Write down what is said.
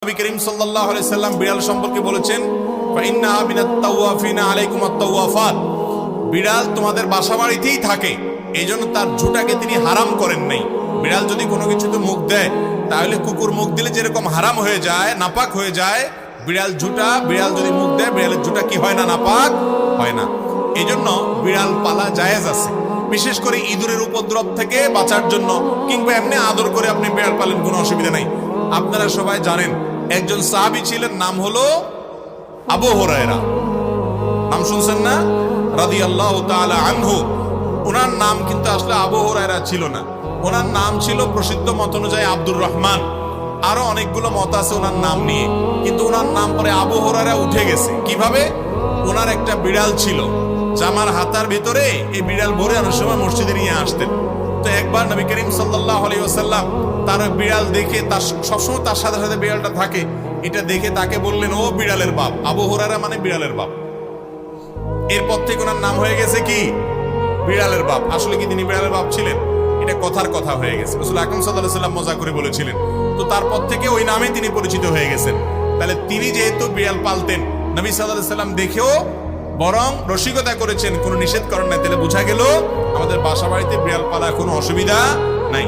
নবী করিম সাল্লাল্লাহু আলাইহি সাল্লাম বিড়াল সম্পর্কে বলেছেন, ফাইন্নাহা মিনাত তাওয়াফিনা আলাইকুম আত-তাওয়াফাত। বিড়াল তোমাদের বাসাবাড়িতেই থাকে, এইজন্য তার ঝুঁটাকে তিনি হারাম করেন নাই। বিড়াল যদি কোনো কিছুতে মুখ দেয়, তাহলে কুকুর মুখ দিলে যেরকম হারাম হয়ে যায়, নাপাক হয়ে যায়, বিড়াল যদি মুখ দেয়, বিড়ালের ঝুঁটা কি হয় না, নাপাক হয় না। এইজন্য বিড়াল পালা জায়েজ আছে, বিশেষ করে ইঁদুরের উপদ্রব থেকে বাঁচার জন্য, কিংবা এমনি আদর করে আপনি বিড়াল পালেন, কোনো অসুবিধা নাই। আপনারা সবাই জানেন একজন সাহাবী ছিলেন, নাম হলো আবু হুরায়রা। নাম শুনছেন না? রাদিয়াল্লাহু তাআলা আনহু। ওনার নাম কিন্তু আসলে আবু হুরায়রা ছিল না, ওনার নাম ছিল প্রসিদ্ধ মত অনুযায়ী আব্দুর রহমান। আরো অনেকগুলো মত আছে ওনার নাম নিয়ে, কিন্তু ওনার নাম পরে আবু হুরায়রা উঠে গেছে। কিভাবে? ওনার একটা বিড়াল ছিল, জামার হাতার ভিতরে এই বিড়াল ভরে অনেক সময় মসজিদে নিয়ে আসতেন। তো একবার নবী করিম সাল্লাল্লাহু আলাইহি ওয়াসাল্লাম তার বিড়াল দেখে, তার সবসময় তার সাথে সাথে বিড়ালটা থাকে, এটা দেখে তাকে বললেন, ও বিড়ালের বাপ। আবু হুরায়রা মানে বিড়ালের বাপ। এরপর থেকে ওনার নাম হয়ে গেছে কি? বিড়ালের বাপ। আসলে কি তিনি বিড়ালের বাপ ছিলেন? এটা কথার কথা হয়ে গেছে, রাসূল আকরাম সাল্লাল্লাহু আলাইহি ওয়াসাল্লাম মজা করে বলেছিলেন। তো তারপর থেকে ওই নামে তিনি পরিচিত হয়ে গেছেন। তাহলে তিনি যেহেতু বিড়াল পালতেন, নবী সাল্লাল্লাহু আলাইহি ওয়াসাল্লাম দেখেও বরং রসিকতা করেছেন, কোনো নিষেধ করেন না। তাহলে বোঝা গেল আমাদের বাসা বাড়িতে বিড়াল পালা কোনো অসুবিধা নাই।